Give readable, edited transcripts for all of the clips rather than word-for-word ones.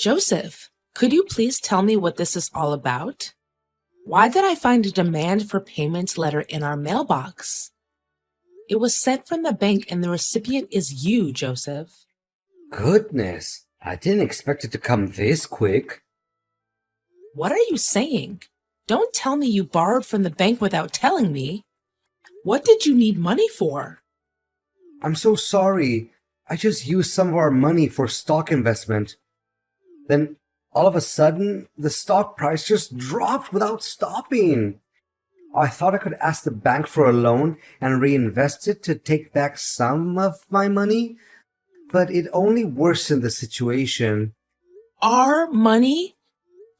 Joseph, could you please tell me what this is all about? Why did I find a demand for payment letter in our mailbox? It was sent from the bank and the recipient is you, Joseph. Goodness, I didn't expect it to come this quick. What are you saying? Don't tell me you borrowed from the bank without telling me. What did you need money for? I'm so sorry. I just used some of our money for stock investment. Then, all of a sudden, the stock price just dropped without stopping. I thought I could ask the bank for a loan and reinvest it to take back some of my money, but it only worsened the situation. Our money?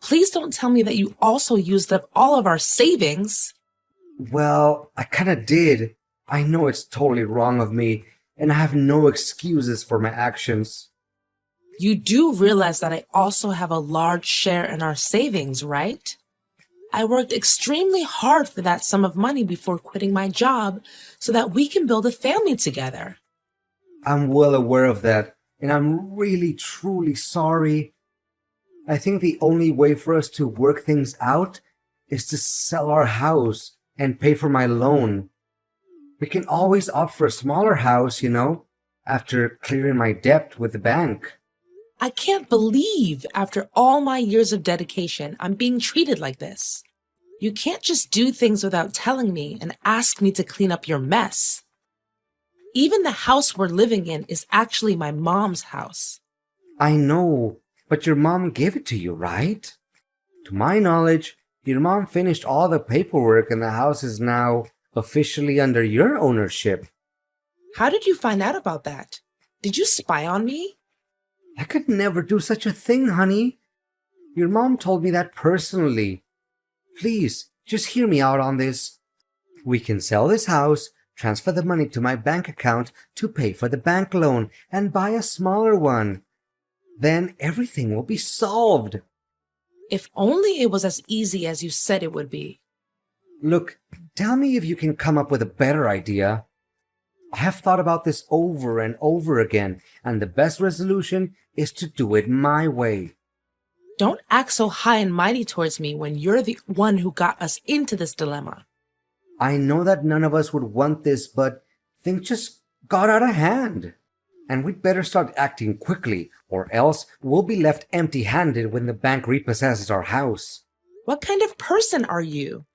Please don't tell me that you also used up all of our savings. Well, I kinda did. I know it's totally wrong of me, and I have no excuses for my actions. You do realize that I also have a large share in our savings, right? I worked extremely hard for that sum of money before quitting my job so that we can build a family together. I'm well aware of that, and I'm really truly sorry. I think the only way for us to work things out is to sell our house and pay for my loan. We can always opt for a smaller house, after clearing my debt with the bank. I can't believe after all my years of dedication, I'm being treated like this. You can't just do things without telling me and ask me to clean up your mess. Even the house we're living in is actually my mom's house. I know, but your mom gave it to you, right? To my knowledge, your mom finished all the paperwork and the house is now officially under your ownership. How did you find out about that? Did you spy on me? I could never do such a thing, honey. Your mom told me that personally. Please, just hear me out on this. We can sell this house, transfer the money to my bank account to pay for the bank loan, and buy a smaller one. Then everything will be solved. If only it was as easy as you said it would be. Look, tell me if you can come up with a better idea. I have thought about this over and over again, and the best resolution is to do it my way. Don't act so high and mighty towards me when you're the one who got us into this dilemma. I know that none of us would want this, but things just got out of hand. And we'd better start acting quickly, or else we'll be left empty-handed when the bank repossesses our house. What kind of person are you?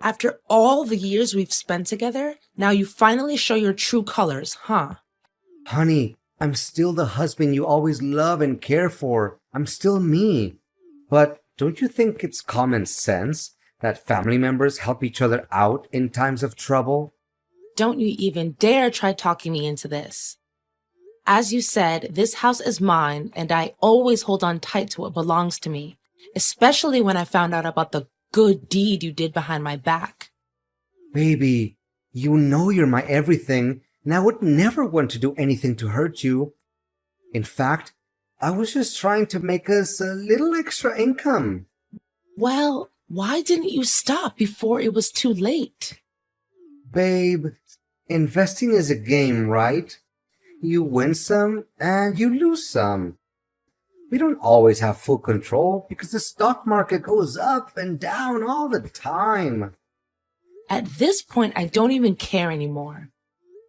After all the years we've spent together, now you finally show your true colors, huh? Honey, I'm still the husband you always love and care for. I'm still me. But don't you think it's common sense that family members help each other out in times of trouble? Don't you even dare try talking me into this. As you said, this house is mine, and I always hold on tight to what belongs to me, especially when I found out about the good deed you did behind my back. Baby, you know you're my everything, and I would never want to do anything to hurt you. In fact, I was just trying to make us a little extra income. Well, why didn't you stop before it was too late? Babe, investing is a game, right? You win some and you lose some. We don't always have full control because the stock market goes up and down all the time. At this point, I don't even care anymore.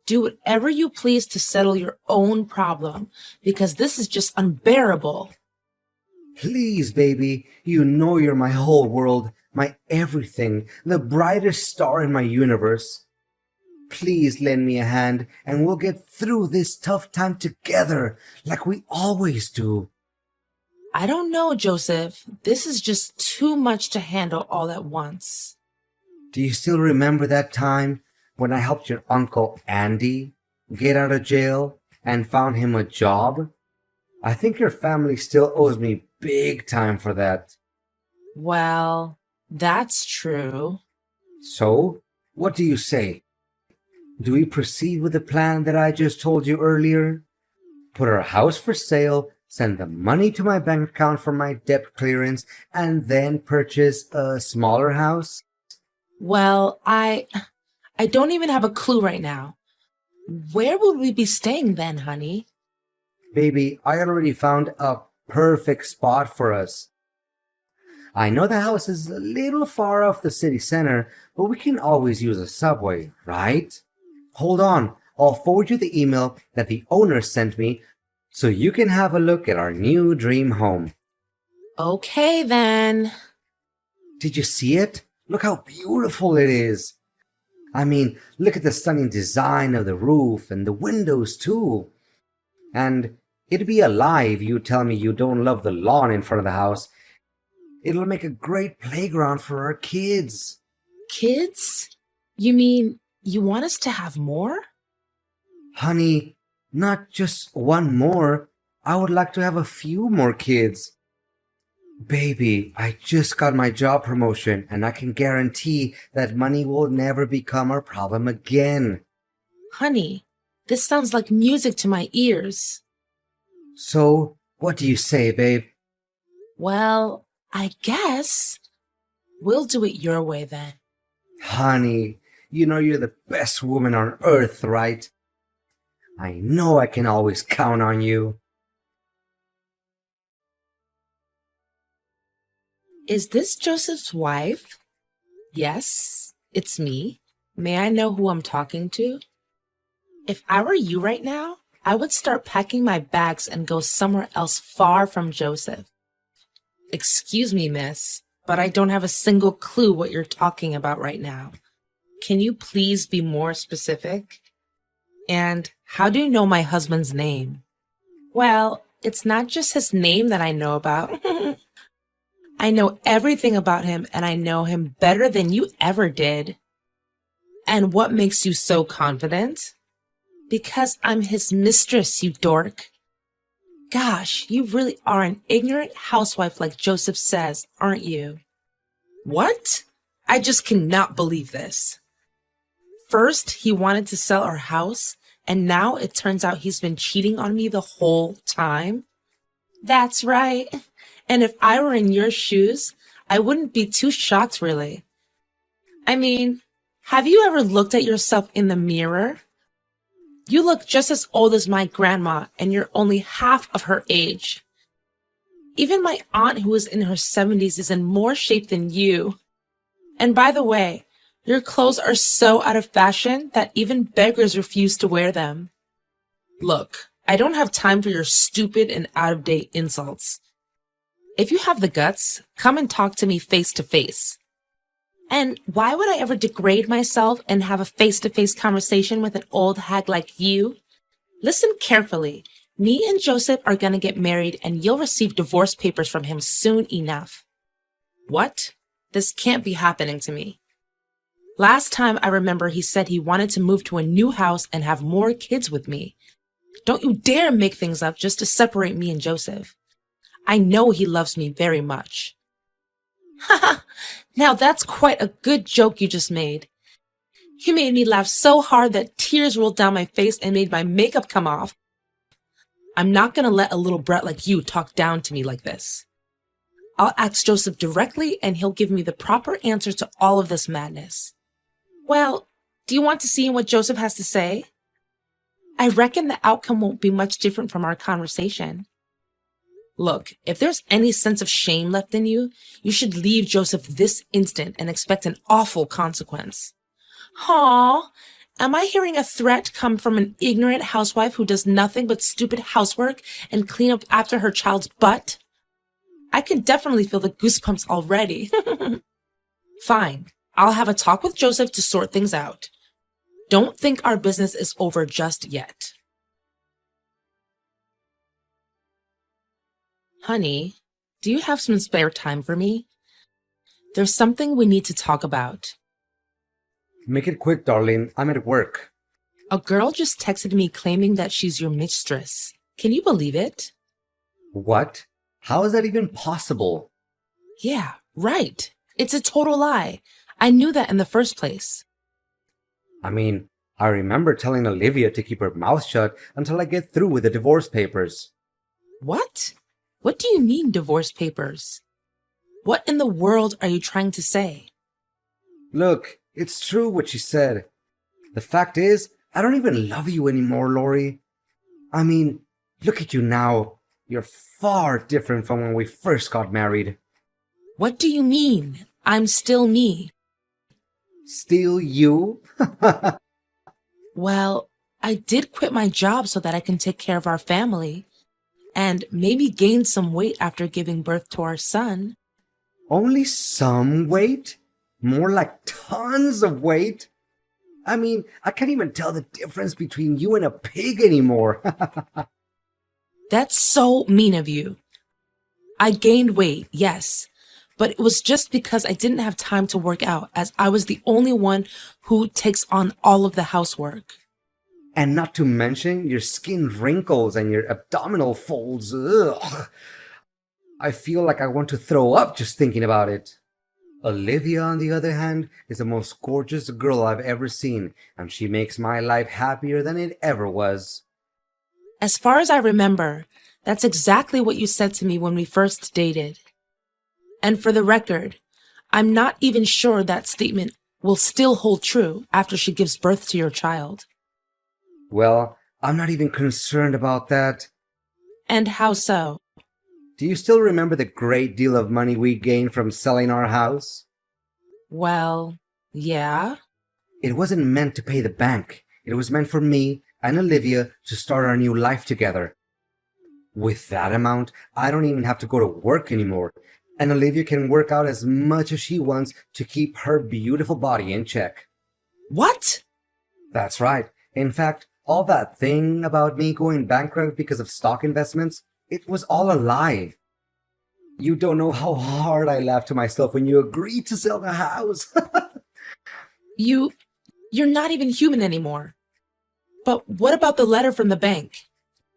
Do whatever you please to settle your own problem, because this is just unbearable. Please, baby, you know you're my whole world, my everything, the brightest star in my universe. Please lend me a hand and we'll get through this tough time together like we always do. I don't know, Joseph. This is just too much to handle all at once. Do you still remember that time when I helped your uncle Andy get out of jail and found him a job? I think your family still owes me big time for that. Well, that's true. So, what do you say? Do we proceed with the plan that I just told you earlier? Put our house for sale, send the money to my bank account for my debt clearance, and then purchase a smaller house? Well, I don't even have a clue right now. Where would we be staying then, honey? Baby, I already found a perfect spot for us. I know the house is a little far off the city center, but we can always use a subway, right? Hold on, I'll forward you the email that the owner sent me so you can have a look at our new dream home. Okay, then. Did you see it? Look how beautiful it is. I mean, look at the stunning design of the roof and the windows too. And it'd be a lie if you tell me you don't love the lawn in front of the house. It'll make a great playground for our kids. Kids? You mean you want us to have more? Honey, not just one more. I would like to have a few more kids. Baby, I just got my job promotion and I can guarantee that money will never become our problem again. Honey, this sounds like music to my ears. So, what do you say, babe? Well, I guess we'll do it your way then. Honey, you know you're the best woman on earth, right? I know I can always count on you. Is this Joseph's wife? Yes, it's me. May I know who I'm talking to? If I were you right now, I would start packing my bags and go somewhere else far from Joseph. Excuse me, miss, but I don't have a single clue what you're talking about right now. Can you please be more specific? And how do you know my husband's name? Well, it's not just his name that I know about. I know everything about him, and I know him better than you ever did. And what makes you so confident? Because I'm his mistress, you dork. Gosh, you really are an ignorant housewife like Joseph says, aren't you? What? I just cannot believe this. First, he wanted to sell our house, and now it turns out he's been cheating on me the whole time? That's right. And if I were in your shoes, I wouldn't be too shocked, really. I mean, have you ever looked at yourself in the mirror? You look just as old as my grandma, and you're only half of her age. Even my aunt, who is in her 70s, is in more shape than you. And by the way, your clothes are so out of fashion that even beggars refuse to wear them. Look, I don't have time for your stupid and out-of-date insults. If you have the guts, come and talk to me face to face. And why would I ever degrade myself and have a face-to-face conversation with an old hag like you? Listen carefully. Me and Joseph are gonna get married and you'll receive divorce papers from him soon enough. What? This can't be happening to me. Last time I remember he said he wanted to move to a new house and have more kids with me. Don't you dare make things up just to separate me and Joseph. I know he loves me very much. Haha, now that's quite a good joke you just made. You made me laugh so hard that tears rolled down my face and made my makeup come off. I'm not gonna let a little brat like you talk down to me like this. I'll ask Joseph directly and he'll give me the proper answer to all of this madness. Well, do you want to see what Joseph has to say? I reckon the outcome won't be much different from our conversation. Look, if there's any sense of shame left in you, you should leave Joseph this instant and expect an awful consequence. Aw, am I hearing a threat come from an ignorant housewife who does nothing but stupid housework and clean up after her child's butt? I can definitely feel the goosebumps already. Fine, I'll have a talk with Joseph to sort things out. Don't think our business is over just yet. Honey, do you have some spare time for me? There's something we need to talk about. Make it quick, darling. I'm at work. A girl just texted me claiming that she's your mistress. Can you believe it? What? How is that even possible? Yeah, right. It's a total lie. I knew that in the first place. I mean, I remember telling Olivia to keep her mouth shut until I get through with the divorce papers. What? What do you mean, divorce papers? What in the world are you trying to say? Look, it's true what she said. The fact is, I don't even love you anymore, Lori. I mean, look at you now. You're far different from when we first got married. What do you mean? I'm still me. Still you? Well, I did quit my job so that I can take care of our family and maybe gain some weight after giving birth to our son. Only some weight? More like tons of weight? I mean, I can't even tell the difference between you and a pig anymore. That's so mean of you. I gained weight, yes, but it was just because I didn't have time to work out, as I was the only one who takes on all of the housework. And not to mention your skin wrinkles and your abdominal folds. Ugh. I feel like I want to throw up just thinking about it. Olivia, on the other hand, is the most gorgeous girl I've ever seen, and she makes my life happier than it ever was. As far as I remember, that's exactly what you said to me when we first dated. And for the record, I'm not even sure that statement will still hold true after she gives birth to your child. Well, I'm not even concerned about that. And how so? Do you still remember the great deal of money we gained from selling our house? Well, yeah. It wasn't meant to pay the bank. It was meant for me and Olivia to start our new life together. With that amount, I don't even have to go to work anymore, and Olivia can work out as much as she wants to keep her beautiful body in check. What? That's right. In fact, all that thing about me going bankrupt because of stock investments, it was all a lie. You don't know how hard I laughed to myself when you agreed to sell the house. You're not even human anymore. But what about the letter from the bank?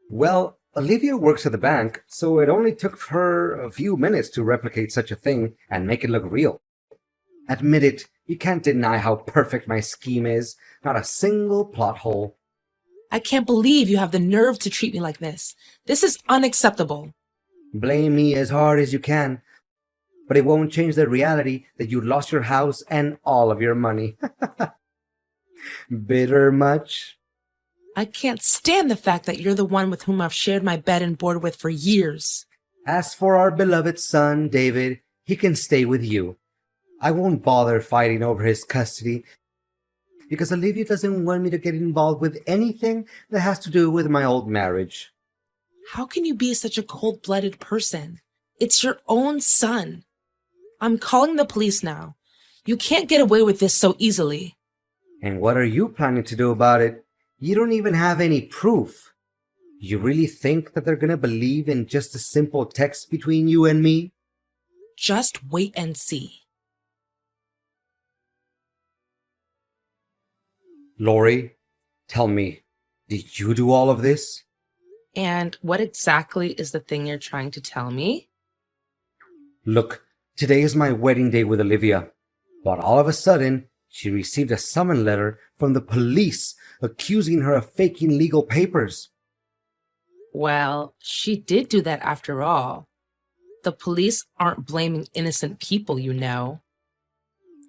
Well, Olivia works at the bank, so it only took her a few minutes to replicate such a thing and make it look real. Admit it, you can't deny how perfect my scheme is. Not a single plot hole. I can't believe you have the nerve to treat me like this. This is unacceptable. Blame me as hard as you can, but it won't change the reality that you lost your house and all of your money. Bitter much? I can't stand the fact that you're the one with whom I've shared my bed and board with for years. As for our beloved son, David, he can stay with you. I won't bother fighting over his custody because Olivia doesn't want me to get involved with anything that has to do with my old marriage. How can you be such a cold-blooded person? It's your own son. I'm calling the police now. You can't get away with this so easily. And what are you planning to do about it? You don't even have any proof. You really think that they're gonna believe in just a simple text between you and me? Just wait and see. Lori, tell me, did you do all of this? And what exactly is the thing you're trying to tell me? Look, today is my wedding day with Olivia, but all of a sudden, she received a summons letter from the police accusing her of faking legal papers. Well, she did do that after all. The police aren't blaming innocent people, you know.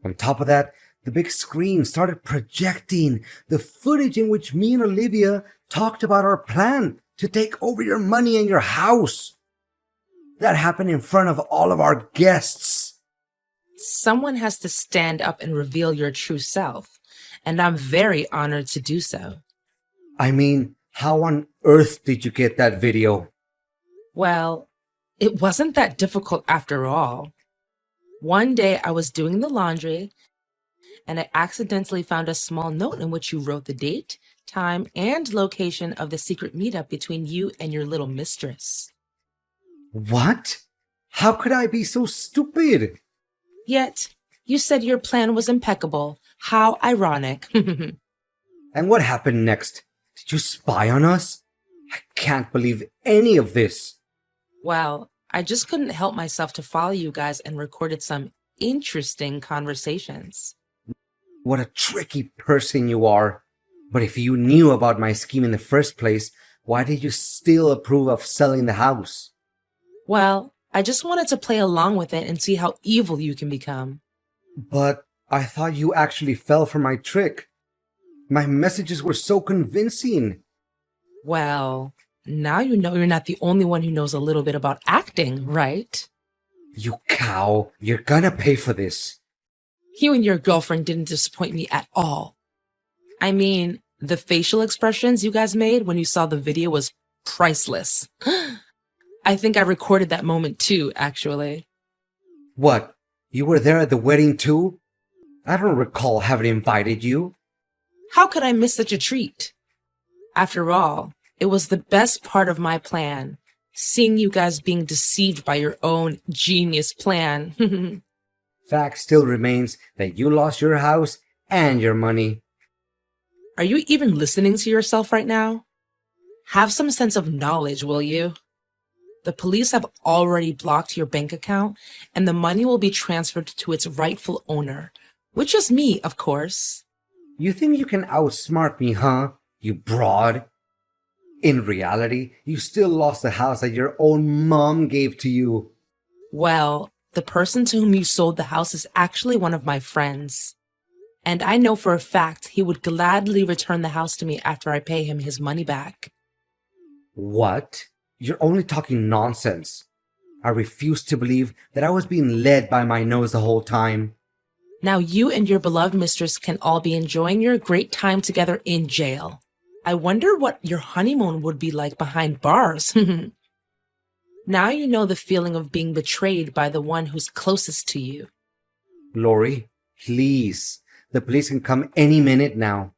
On top of that, the big screen started projecting the footage in which me and Olivia talked about our plan to take over your money and your house. That happened in front of all of our guests. Someone has to stand up and reveal your true self, and I'm very honored to do so. I mean, how on earth did you get that video? Well, it wasn't that difficult after all. One day I was doing the laundry, and I accidentally found a small note in which you wrote the date, time, and location of the secret meetup between you and your little mistress. What? How could I be so stupid? Yet, you said your plan was impeccable. How ironic. And what happened next? Did you spy on us? I can't believe any of this. Well, I just couldn't help myself to follow you guys and recorded some interesting conversations. What a tricky person you are. But if you knew about my scheme in the first place, why did you still approve of selling the house? Well, I just wanted to play along with it and see how evil you can become. But I thought you actually fell for my trick. My messages were so convincing. Well, Now you know you're not the only one who knows a little bit about acting, right? You cow, you're gonna pay for this. You and your girlfriend didn't disappoint me at all. I mean, the facial expressions you guys made when you saw the video was priceless. I think I recorded that moment too, actually. What? You were there at the wedding too? I don't recall having invited you. How could I miss such a treat? After all, it was the best part of my plan, seeing you guys being deceived by your own genius plan. Fact still remains that you lost your house and your money. Are you even listening to yourself right now? Have some sense of knowledge, will you? The police have already blocked your bank account, and the money will be transferred to its rightful owner, which is me, of course. You think you can outsmart me, huh? You broad. In reality, you still lost the house that your own mom gave to you. Well, the person to whom you sold the house is actually one of my friends. And I know for a fact he would gladly return the house to me after I pay him his money back. What? You're only talking nonsense. I refuse to believe that I was being led by my nose the whole time. Now you and your beloved mistress can all be enjoying your great time together in jail. I wonder what your honeymoon would be like behind bars. Now you know the feeling of being betrayed by the one who's closest to you. Lori, please. The police can come any minute now.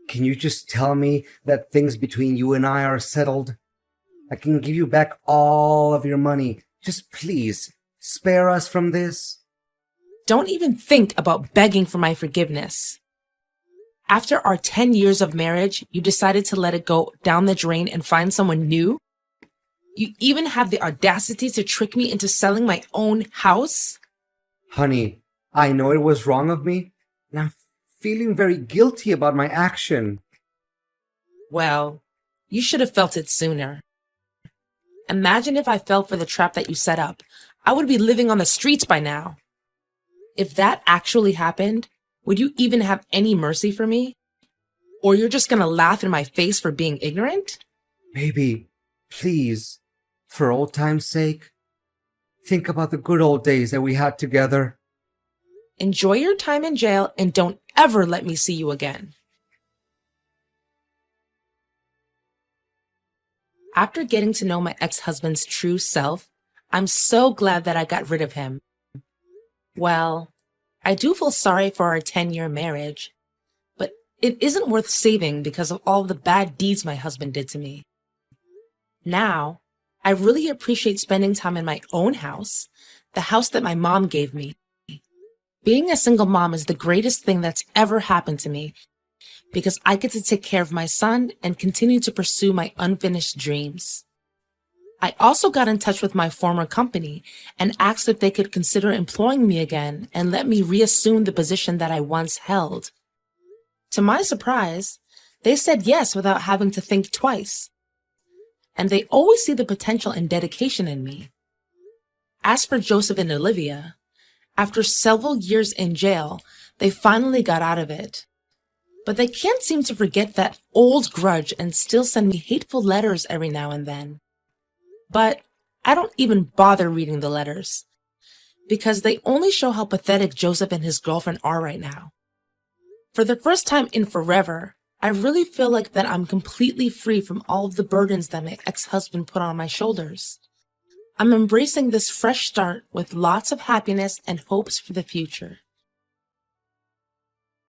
Can you just tell me that things between you and I are settled? I can give you back all of your money. Just please, spare us from this. Don't even think about begging for my forgiveness. After our 10 years of marriage, you decided to let it go down the drain and find someone new? You even have the audacity to trick me into selling my own house? Honey, I know it was wrong of me, and I'm feeling very guilty about my action. Well, you should have felt it sooner. Imagine if I fell for the trap that you set up. I would be living on the streets by now. If that actually happened, would you even have any mercy for me? Or you're just gonna laugh in my face for being ignorant? Baby, please, for old time's sake, think about the good old days that we had together. Enjoy your time in jail and don't ever let me see you again. After getting to know my ex-husband's true self, I'm so glad that I got rid of him. Well, I do feel sorry for our 10-year marriage, but it isn't worth saving because of all the bad deeds my husband did to me. Now, I really appreciate spending time in my own house, the house that my mom gave me. Being a single mom is the greatest thing that's ever happened to me because I get to take care of my son and continue to pursue my unfinished dreams. I also got in touch with my former company and asked if they could consider employing me again and let me reassume the position that I once held. To my surprise, they said yes without having to think twice. And they always see the potential and dedication in me. As for Joseph and Olivia, after several years in jail, they finally got out of it. But they can't seem to forget that old grudge and still send me hateful letters every now and then. But I don't even bother reading the letters, because they only show how pathetic Joseph and his girlfriend are right now. For the first time in forever, I really feel like that I'm completely free from all of the burdens that my ex-husband put on my shoulders. I'm embracing this fresh start with lots of happiness and hopes for the future.